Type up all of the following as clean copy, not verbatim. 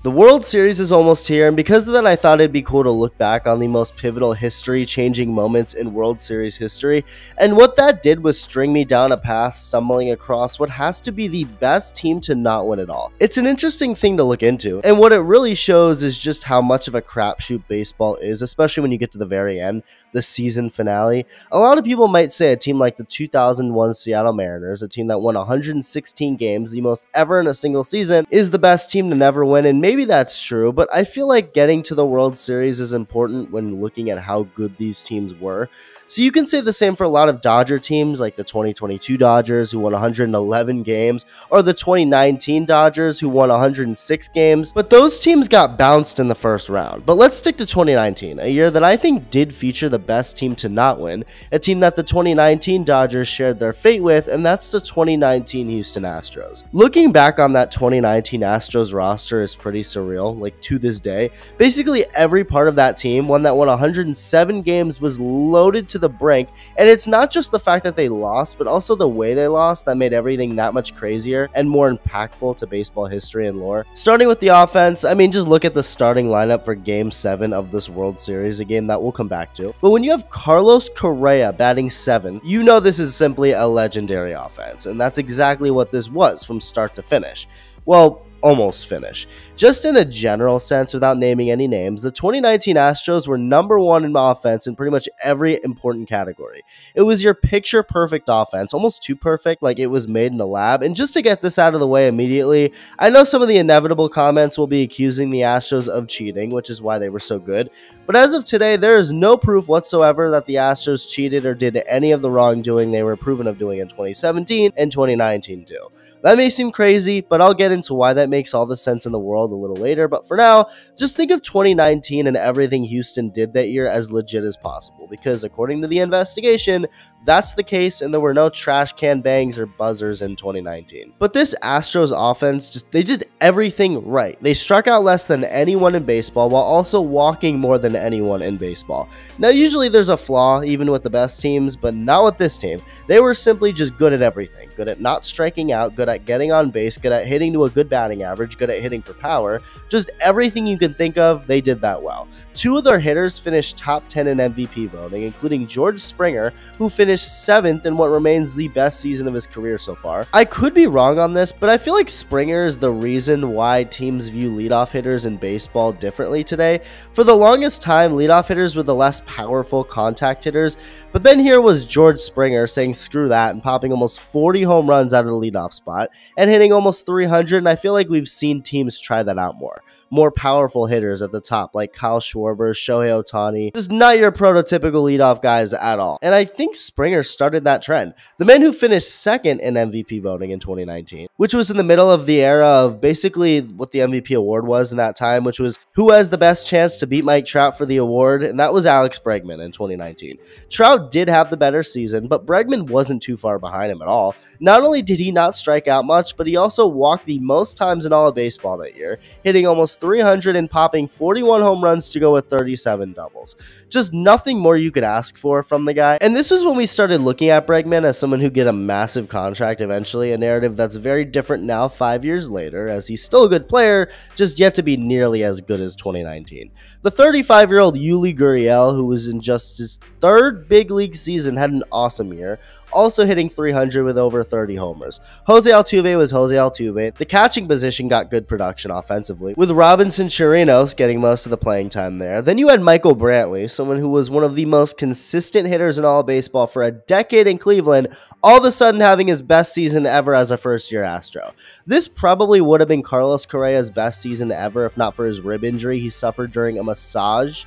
The World Series is almost here, and because of that, I thought it'd be cool to look back on the most pivotal history-changing moments in World Series history, and what that did was string me down a path stumbling across what has to be the best team to not win it all. It's an interesting thing to look into, and what it really shows is just how much of a crapshoot baseball is, especially when you get to the very end, the season finale. A lot of people might say a team like the 2001 Seattle Mariners, a team that won 116 games, the most ever in a single season, is the best team to never win, and maybe that's true, but I feel like getting to the World Series is important when looking at how good these teams were. So you can say the same for a lot of Dodger teams like the 2022 Dodgers who won 111 games, or the 2019 Dodgers who won 106 games, but those teams got bounced in the first round. But let's stick to 2019, a year that I think did feature the best team to not win, a team that the 2019 Dodgers shared their fate with, and that's the 2019 Houston Astros. Looking back on that 2019 Astros roster is pretty surreal, like to this day. Basically every part of that team, one that won 107 games, was loaded to the brink, and it's not just the fact that they lost, but also the way they lost that made everything that much crazier and more impactful to baseball history and lore. Starting with the offense, I mean, just look at the starting lineup for Game 7 of this World Series, a game that we'll come back to. But when you have Carlos Correa batting 7th, you know this is simply a legendary offense, and that's exactly what this was from start to finish. Well, almost finish. Just in a general sense, without naming any names, the 2019 Astros were #1 in offense in pretty much every important category. It was your picture-perfect offense, almost too perfect, like it was made in a lab. And just to get this out of the way immediately, I know some of the inevitable comments will be accusing the Astros of cheating, which is why they were so good. But as of today, there is no proof whatsoever that the Astros cheated or did any of the wrongdoing they were proven of doing in 2017 and 2019 too. That may seem crazy, but I'll get into why that makes all the sense in the world a little later. But for now, just think of 2019 and everything Houston did that year as legit as possible, because according to the investigation, that's the case, and there were no trash can bangs or buzzers in 2019. But this Astros offense, they did everything right. They struck out less than anyone in baseball while also walking more than anyone in baseball. Now, usually there's a flaw, even with the best teams, but not with this team. They were simply just good at everything. Good at not striking out, good at getting on base, good at hitting to a good batting average, good at hitting for power. Just everything you can think of, they did that well. 2 of their hitters finished top 10 in MVP voting, including George Springer, who finished 7th in what remains the best season of his career so far. I could be wrong on this, but I feel like Springer is the reason why teams view leadoff hitters in baseball differently today. For the longest time, leadoff hitters were the less powerful contact hitters, but then here was George Springer saying screw that and popping almost 40 home runs out of the leadoff spot and hitting almost 300, and I feel like we've seen teams try that out more. More powerful hitters at the top, like Kyle Schwarber, Shohei Ohtani, just not your prototypical leadoff guys at all. And I think Springer started that trend. The man who finished 2nd in MVP voting in 2019, which was in the middle of the era of basically what the MVP award was in that time, which was who has the best chance to beat Mike Trout for the award, and that was Alex Bregman in 2019. Trout did have the better season, but Bregman wasn't too far behind him at all. Not only did he not strike out much, but he also walked the most times in all of baseball that year, hitting almost 300 and popping 41 home runs to go with 37 doubles. Just nothing more you could ask for from the guy. And this was when we started looking at Bregman as someone who get a massive contract eventually, a narrative that's very different now 5 years later, as he's still a good player, just yet to be nearly as good as 2019. The 35-year-old Yuli Gurriel, who was in just his 3rd big league season, had an awesome year, also hitting 300 with over 30 homers. Jose Altuve was Jose Altuve. The catching position got good production offensively, with Robinson Chirinos getting most of the playing time there. Then you had Michael Brantley, someone who was one of the most consistent hitters in all of baseball for a decade in Cleveland, all of a sudden having his best season ever as a first-year Astro. This probably would have been Carlos Correa's best season ever if not for his rib injury he suffered during a massage,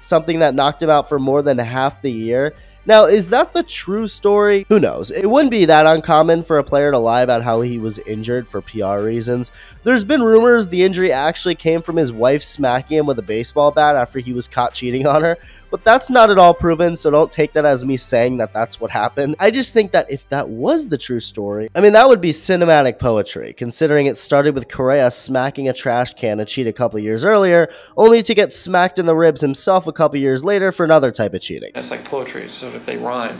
something that knocked him out for more than half the year. Now, is that the true story? Who knows? It wouldn't be that uncommon for a player to lie about how he was injured for PR reasons. There's been rumors the injury actually came from his wife smacking him with a baseball bat after he was caught cheating on her, but that's not at all proven, so don't take that as me saying that that's what happened. I just think that if that was the true story, I mean, that would be cinematic poetry, considering it started with Correa smacking a trash can to cheat a couple years earlier, only to get smacked in the ribs himself a couple years later for another type of cheating. It's like poetry, so if they rhyme,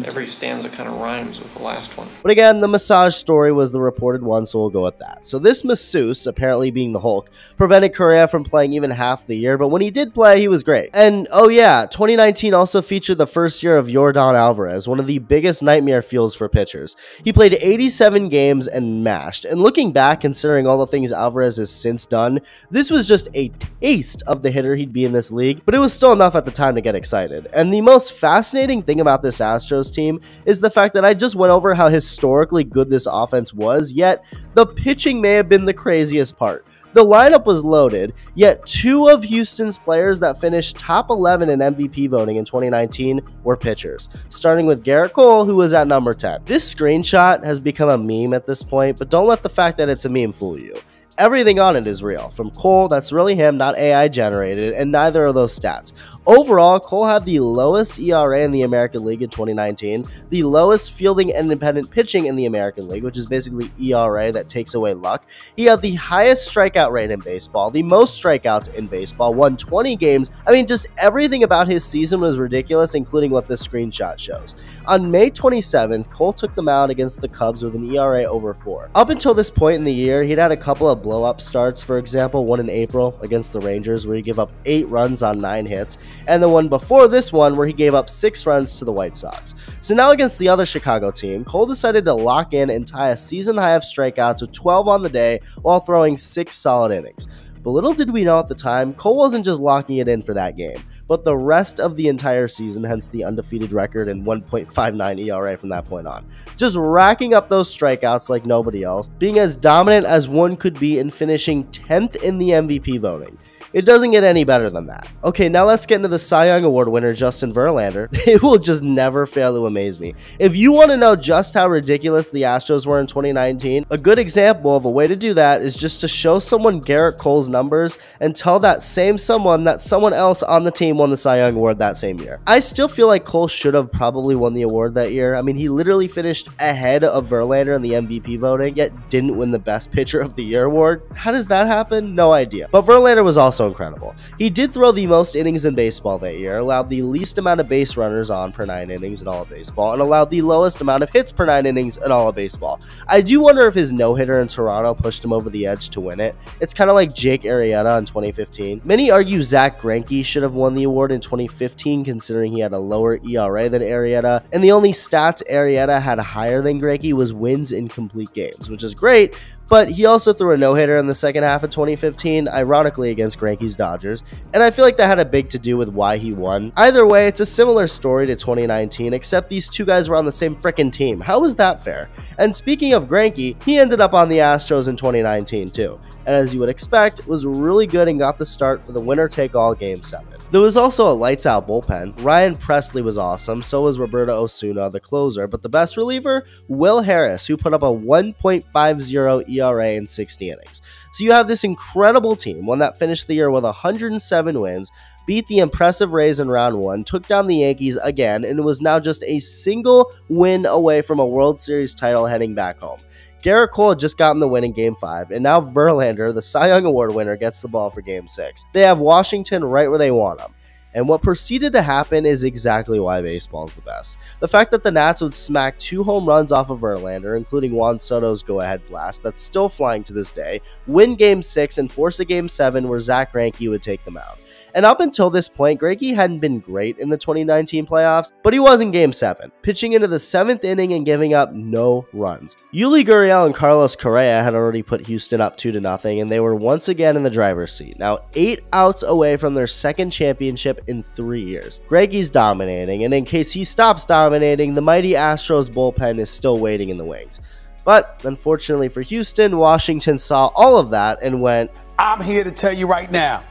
Every stanza kind of rhymes with the last one. But again, the massage story was the reported one, so we'll go with that. So this masseuse, apparently being the Hulk, prevented Correa from playing even half the year, but when he did play, he was great. And oh yeah, 2019 also featured the first year of Yordan Alvarez, one of the biggest nightmare fuels for pitchers. He played 87 games and mashed, and looking back, considering all the things Alvarez has since done, this was just a taste of the hitter he'd be in this league, but it was still enough at the time to get excited. And the most fascinating thing about this Astros team is the fact that I just went over how historically good this offense was, yet the pitching may have been the craziest part. The lineup was loaded, yet two of Houston's players that finished top 11 in MVP voting in 2019 were pitchers, starting with Garrett Cole, who was at number 10. This screenshot has become a meme at this point, but don't let the fact that it's a meme fool you. Everything on it is real. From Cole, that's really him, not AI generated, and neither are those stats. Overall, Cole had the lowest ERA in the American League in 2019, the lowest fielding and independent pitching in the American League, which is basically ERA that takes away luck. He had the highest strikeout rate in baseball, the most strikeouts in baseball, won 20 games. I mean, just everything about his season was ridiculous, including what this screenshot shows. On May 27th, Cole took the mound against the Cubs with an ERA over 4. Up until this point in the year, he'd had a couple of blow-up starts, for example, one in April against the Rangers where he gave up 8 runs on 9 hits, and the one before this one where he gave up 6 runs to the White Sox. So now against the other Chicago team, Cole decided to lock in and tie a season high of strikeouts with 12 on the day while throwing 6 solid innings. But little did we know at the time, Cole wasn't just locking it in for that game, but the rest of the entire season, hence the undefeated record and 1.59 ERA from that point on. Just racking up those strikeouts like nobody else, being as dominant as one could be and finishing 10th in the MVP voting. It doesn't get any better than that. Okay, now let's get into the Cy Young Award winner, Justin Verlander. It will just never fail to amaze me. If you want to know just how ridiculous the Astros were in 2019, a good example of a way to do that is just to show someone Garrett Cole's numbers and tell that same someone that someone else on the team won the Cy Young Award that same year. I still feel like Cole should have probably won the award that year. I mean, he literally finished ahead of Verlander in the MVP voting, yet didn't win the Best Pitcher of the Year award. How does that happen? No idea. But Verlander was also incredible. He did throw the most innings in baseball that year, allowed the least amount of base runners on per 9 innings in all of baseball, and allowed the lowest amount of hits per 9 innings in all of baseball. I do wonder if his no-hitter in Toronto pushed him over the edge to win it. It's kind of like Jake Arrieta in 2015. Many argue Zach Greinke should have won the award in 2015, considering he had a lower ERA than Arrieta, and the only stats Arrieta had higher than Greinke was wins in complete games, which is great. But he also threw a no-hitter in the second half of 2015, ironically against Greinke's Dodgers, and I feel like that had a big to do with why he won. Either way, it's a similar story to 2019, except these two guys were on the same frickin' team. How is that fair? And speaking of Greinke, he ended up on the Astros in 2019 too, and as you would expect, was really good and got the start for the winner-take-all Game 7. There was also a lights-out bullpen. Ryan Presley was awesome, so was Roberto Osuna, the closer, but the best reliever? Will Harris, who put up a 1.50 ERA in 60 innings. So you have this incredible team, one that finished the year with 107 wins, beat the impressive Rays in round 1, took down the Yankees again, and was now just a single win away from a World Series title heading back home. Garrett Cole had just gotten the win in Game 5, and now Verlander, the Cy Young Award winner, gets the ball for Game 6. They have Washington right where they want them. And what proceeded to happen is exactly why baseball is the best. The fact that the Nats would smack 2 home runs off of Verlander, including Juan Soto's go-ahead blast that's still flying to this day, win Game 6 and force a Game 7 where Zach Greinke would take them out. And up until this point, Greinke hadn't been great in the 2019 playoffs, but he was in Game 7, pitching into the 7th inning and giving up no runs. Yuli Gurriel and Carlos Correa had already put Houston up 2-0, and they were once again in the driver's seat, now 8 outs away from their second championship in 3 years. Greinke's dominating, and in case he stops dominating, the mighty Astros bullpen is still waiting in the wings. But unfortunately for Houston, Washington saw all of that and went, "I'm here to tell you right now,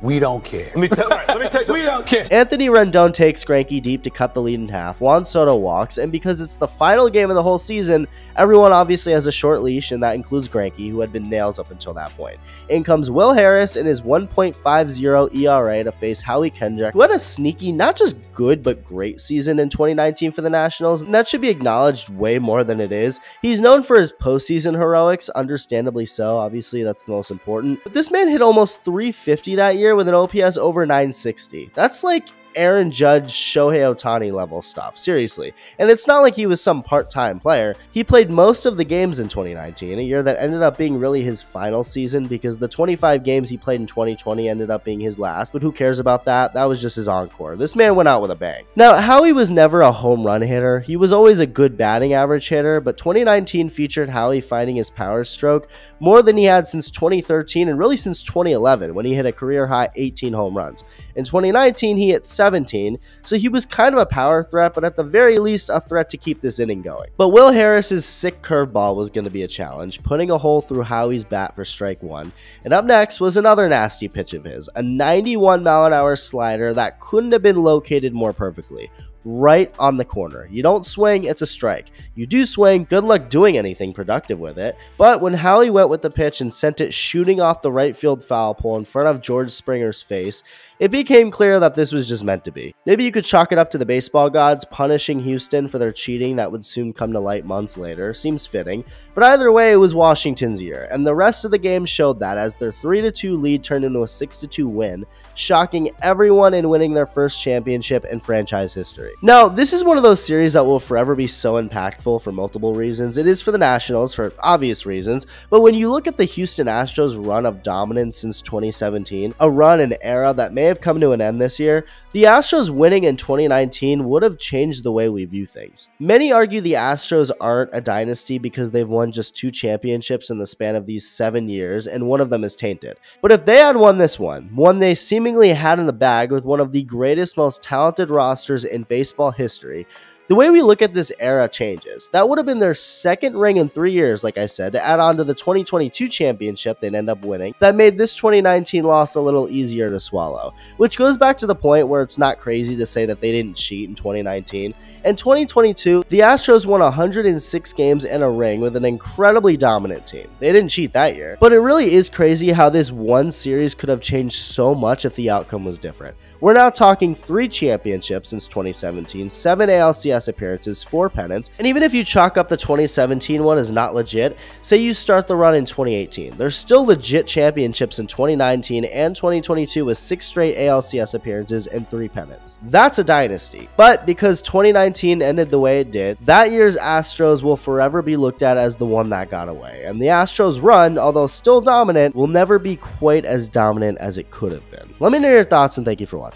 we don't care." Let me tell you, we don't care. Anthony Rendon takes Greinke deep to cut the lead in half. Juan Soto walks, and because it's the final game of the whole season, everyone obviously has a short leash, and that includes Greinke, who had been nails up until that point. In comes Will Harris in his 1.50 ERA to face Howie Kendrick, who had a sneaky, not just good, but great season in 2019 for the Nationals, and that should be acknowledged way more than it is. He's known for his postseason heroics, understandably so, obviously that's the most important, but this man hit almost 350 that year with an OPS over 960. That's like Aaron Judge, Shohei Ohtani level stuff, seriously. And it's not like he was some part-time player. He played most of the games in 2019, a year that ended up being really his final season because the 25 games he played in 2020 ended up being his last, but who cares about that? That was just his encore. This man went out with a bang. Now, Howie was never a home run hitter. He was always a good batting average hitter, but 2019 featured Howie finding his power stroke more than he had since 2013 and really since 2011 when he hit a career-high 18 home runs. In 2019, he hit 17, so he was kind of a power threat, but at the very least, a threat to keep this inning going. But Will Harris's sick curveball was going to be a challenge, putting a hole through Howie's bat for strike one. And up next was another nasty pitch of his, a 91-mile-an-hour slider that couldn't have been located more perfectly. Right on the corner. You don't swing, it's a strike. You do swing, good luck doing anything productive with it. But when Howie went with the pitch and sent it shooting off the right field foul pole in front of George Springer's face, it became clear that this was just meant to be. Maybe you could chalk it up to the baseball gods punishing Houston for their cheating that would soon come to light months later. Seems fitting. But either way, it was Washington's year, and the rest of the game showed that as their 3-2 lead turned into a 6-2 win, shocking everyone and winning their first championship in franchise history. Now, this is one of those series that will forever be so impactful for multiple reasons. It is for the Nationals for obvious reasons, but when you look at the Houston Astros run of dominance since 2017, a run and era that may have come to an end this year, the Astros winning in 2019 would have changed the way we view things. Many argue the Astros aren't a dynasty because they've won just 2 championships in the span of these 7 years, and one of them is tainted. But if they had won this one they seemingly had in the bag with one of the greatest, most talented rosters in baseball history, the way we look at this era changes. That would have been their second ring in 3 years, like I said, to add on to the 2022 championship they'd end up winning. That made this 2019 loss a little easier to swallow, which goes back to the point where it's not crazy to say that they didn't cheat in 2019. In 2022, the Astros won 106 games in a ring with an incredibly dominant team. They didn't cheat that year, but it really is crazy how this one series could have changed so much if the outcome was different. We're now talking 3 championships since 2017, 7 ALCS appearances, 4 pennants, and even if you chalk up the 2017 one as not legit, say you start the run in 2018, there's still legit championships in 2019 and 2022 with 6 straight ALCS appearances and 3 pennants. That's a dynasty, but because 2019 ended the way it did, that year's Astros will forever be looked at as the one that got away, and the Astros run, although still dominant, will never be quite as dominant as it could have been. Let me know your thoughts and thank you for watching.